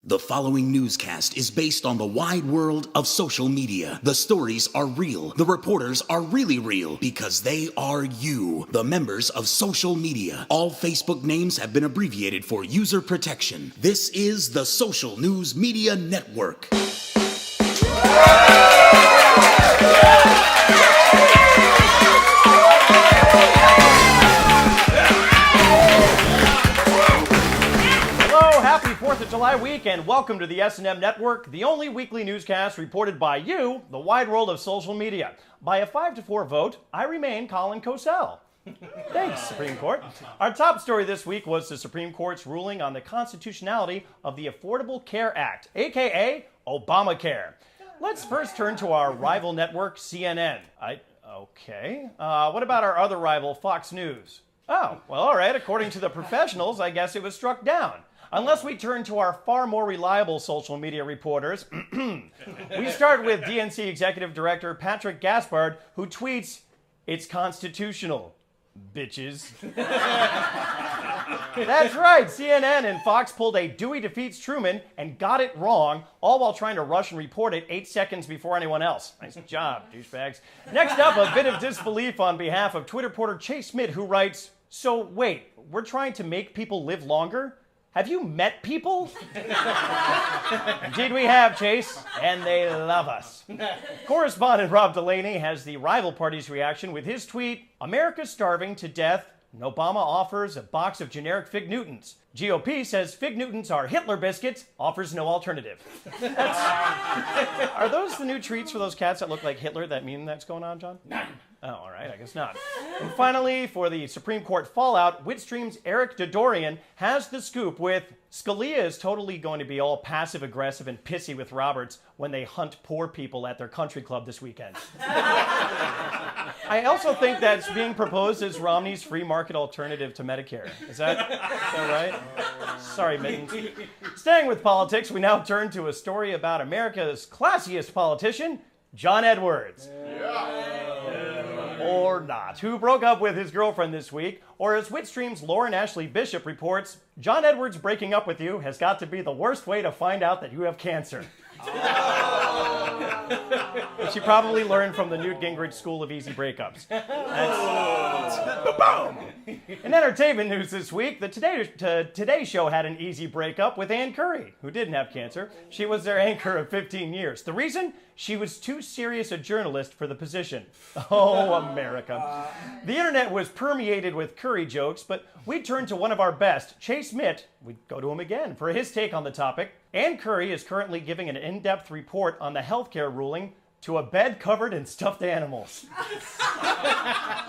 The following newscast is based on the wide world of social media. The stories are real. The reporters are really real because they are you, the members of social media. All Facebook names have been abbreviated for user protection. This is the Social News Media Network. Happy 4th of July week and welcome to the SNM Network, the only weekly newscast reported by you, the wide world of social media. By a 5-4 vote, I remain Colin Cosell. Thanks, Supreme Court. Our top story this week was the Supreme Court's ruling on the constitutionality of the Affordable Care Act, aka Obamacare. Let's first turn to our rival network, CNN. What about our other rival, Fox News? Oh, well, all right. According to the professionals, I guess it was struck down. Unless we turn to our far more reliable social media reporters, we start with DNC Executive Director Patrick Gaspard, who tweets, "It's constitutional, bitches." That's right, CNN and Fox pulled a Dewey defeats Truman and got it wrong, all while trying to rush and report it 8 seconds before anyone else. Nice job, douchebags. Next up, a bit of disbelief on behalf of Twitter reporter Chase Smith, who writes, "So wait, we're trying to make people live longer? Have you met people?" Indeed we have, Chase, and they love us. Correspondent Rob Delaney has the rival party's reaction with his tweet, "America's starving to death, and Obama offers a box of generic Fig Newtons. GOP says Fig Newtons are Hitler biscuits, offers no alternative." Are those the new treats for those cats that look like Hitler that mean that's going on, John? None. Oh, all right, I guess not. And finally, for the Supreme Court fallout, Witstream's Eric Dodorian has the scoop with Scalia is totally going to be all passive-aggressive and pissy with Roberts when they hunt poor people at their country club this weekend. I also think that's being proposed as Romney's free market alternative to Medicare. Is that right? Sorry, Mittens. Staying with politics, we now turn to a story about America's classiest politician, John Edwards. Or not, who broke up with his girlfriend this week, or as Witstream's Lauren Ashley Bishop reports, John Edwards breaking up with you has got to be the worst way to find out that you have cancer. Which you probably learned from the Newt Gingrich School of Easy Breakups. Boom! In entertainment news this week, the Today Show had an easy breakup with Ann Curry, who didn't have cancer. She was their anchor of 15 years. The reason? She was too serious a journalist for the position. Oh, America. The internet was permeated with Curry jokes, but we turned to one of our best, Chase Mitt. We'd go to him again for his take on the topic. Ann Curry is currently giving an in-depth report on the healthcare ruling to a bed covered in stuffed animals.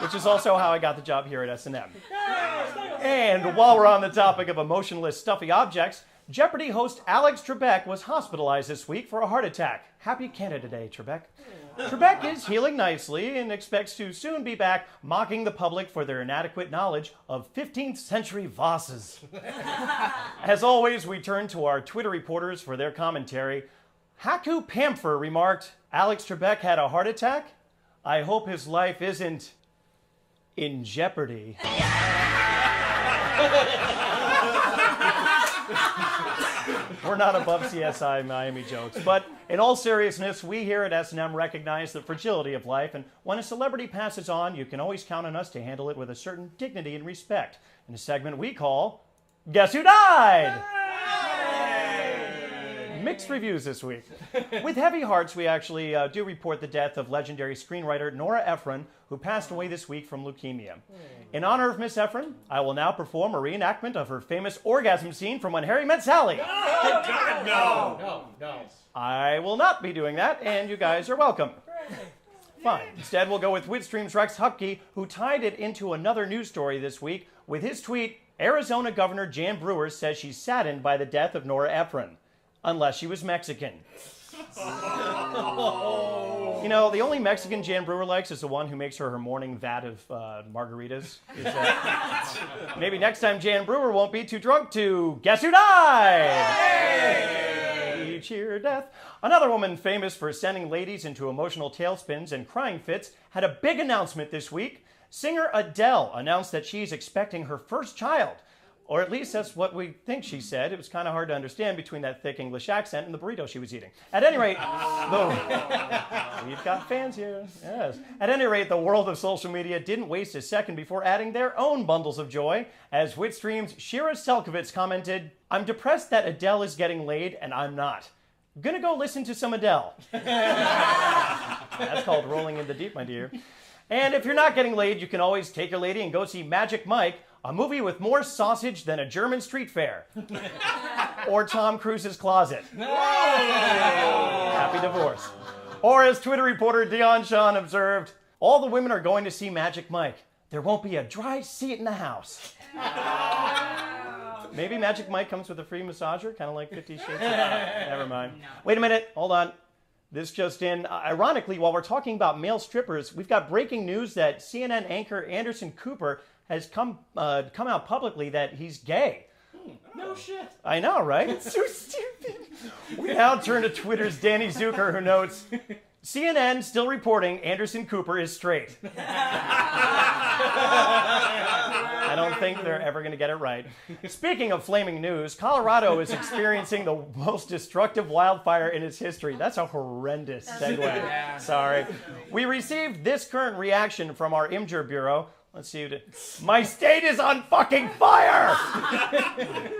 Which is also how I got the job here at SNM. And while we're on the topic of emotionless, stuffy objects, Jeopardy host Alex Trebek was hospitalized this week for a heart attack. Happy Canada Day, Trebek. Trebek is healing nicely and expects to soon be back mocking the public for their inadequate knowledge of 15th century vases. As always, we turn to our Twitter reporters for their commentary. Haku Pamfer remarked, "Alex Trebek had a heart attack? I hope his life isn't in jeopardy." We're not above CSI Miami jokes, but in all seriousness, we here at S&M recognize the fragility of life, and when a celebrity passes on, you can always count on us to handle it with a certain dignity and respect, in a segment we call Guess Who Died? Mixed reviews this week. With heavy hearts, we actually do report the death of legendary screenwriter Nora Ephron, who passed away this week from leukemia. In honor of Miss Ephron, I will now perform a reenactment of her famous orgasm scene from When Harry Met Sally. No. I will not be doing that, and you guys are welcome. Fine. Instead, we'll go with Witstream's Rex Hupke, who tied it into another news story this week with his tweet, "Arizona Governor Jan Brewer says she's saddened by the death of Nora Ephron. Unless she was Mexican." You know, the only Mexican Jan Brewer likes is the one who makes her morning vat of margaritas. Maybe next time Jan Brewer won't be too drunk to Guess Who Died? Cheer death. Another woman famous for sending ladies into emotional tailspins and crying fits had a big announcement this week. Singer Adele announced that she's expecting her first child. Or at least that's what we think she said. It was kind of hard to understand between that thick English accent and the burrito she was eating. At any rate, we've got fans here. Yes. At any rate, the world of social media didn't waste a second before adding their own bundles of joy. As Witstream's Shira Selkovitz commented, "I'm depressed that Adele is getting laid and I'm not. Gonna go listen to some Adele." That's called rolling in the deep, my dear. And if you're not getting laid, you can always take your lady and go see Magic Mike, a movie with more sausage than a German street fair. Or Tom Cruise's closet. Happy divorce. Or as Twitter reporter Dion Sean observed, all the women are going to see Magic Mike. There won't be a dry seat in the house. Maybe Magic Mike comes with a free massager, kind of like 50 Shades of Grey. Never mind. No. Wait a minute, hold on. This just in. Ironically, while we're talking about male strippers, we've got breaking news that CNN anchor Anderson Cooper has come out publicly that he's gay. No shit. I know, right? It's so stupid. We now turn to Twitter's Danny Zucker, who notes, CNN still reporting Anderson Cooper is straight. I don't think they're ever going to get it right. Speaking of flaming news, Colorado is experiencing the most destructive wildfire in its history. That's a horrendous segue. Yeah. Sorry. We received this current reaction from our Imgur Bureau. Let's see. My state is on fucking fire!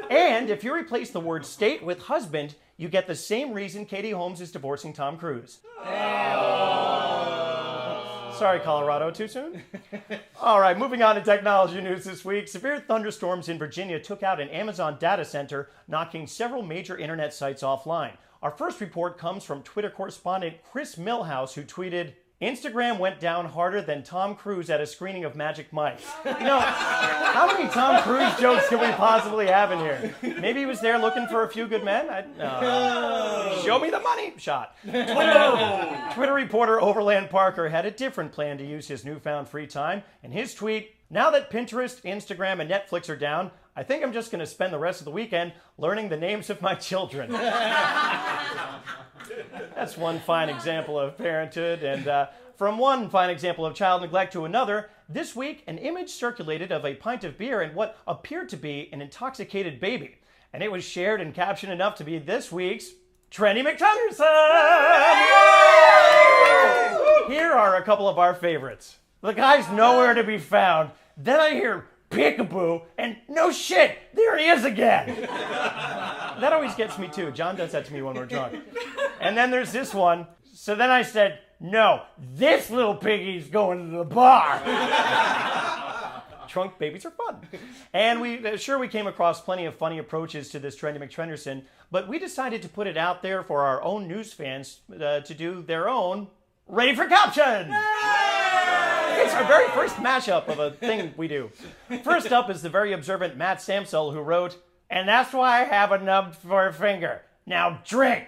And if you replace the word state with husband, you get the same reason Katie Holmes is divorcing Tom Cruise. Sorry, Colorado, too soon? All right, moving on to technology news this week. Severe thunderstorms in Virginia took out an Amazon data center, knocking several major internet sites offline. Our first report comes from Twitter correspondent Chris Millhouse, who tweeted, Instagram went down harder than Tom Cruise at a screening of Magic Mike. You know, how many Tom Cruise jokes can we possibly have in here? Maybe he was there looking for a few good men? Show me the money shot. Twitter reporter Overland Parker had a different plan to use his newfound free time. In his tweet, now that Pinterest, Instagram, and Netflix are down, I think I'm just going to spend the rest of the weekend learning the names of my children. That's one fine example of parenthood. And from one fine example of child neglect to another, this week an image circulated of a pint of beer and what appeared to be an intoxicated baby. And it was shared and captioned enough to be this week's Trendy McTenderson! Here are a couple of our favorites. The guy's nowhere to be found. Then I hear peekaboo, and no shit, there he is again. That always gets me too. John does that to me when we're drunk. And then there's this one. So then I said, no, this little piggy's going to the bar. Trunk babies are fun. And we came across plenty of funny approaches to this Trendy McTrenderson, but we decided to put it out there for our own news fans to do their own Ready for Caption! It's our very first mashup of a thing we do. First up is the very observant Matt Samsel, who wrote, and that's why I have a nub for a finger. Now drink.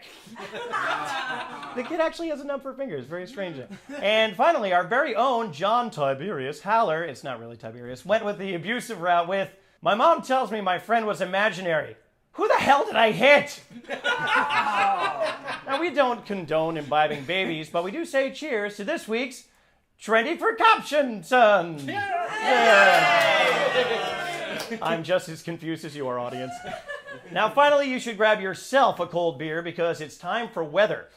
The kid actually has a nub for a finger. It's very strange. And finally, our very own John Tiberius Haller, it's not really Tiberius, went with the abusive route with, my mom tells me my friend was imaginary. Who the hell did I hit? Now, we don't condone imbibing babies, but we do say cheers to this week's Trendy for Caption, son. Yeah. I'm just as confused as you are, audience. Now, finally, you should grab yourself a cold beer because it's time for weather.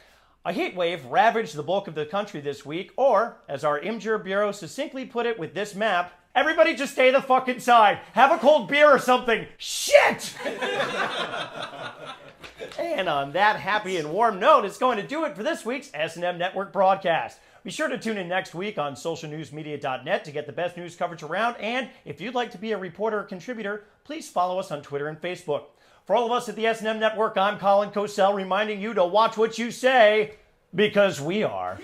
A heat wave ravaged the bulk of the country this week, or, as our Imgur Bureau succinctly put it with this map, everybody just stay the fuck inside. Have a cold beer or something. Shit! And on that happy and warm note, it's going to do it for this week's SNM Network broadcast. Be sure to tune in next week on socialnewsmedia.net to get the best news coverage around. And if you'd like to be a reporter or contributor, please follow us on Twitter and Facebook. For all of us at the S&M Network, I'm Colin Cosell reminding you to watch what you say, because we are.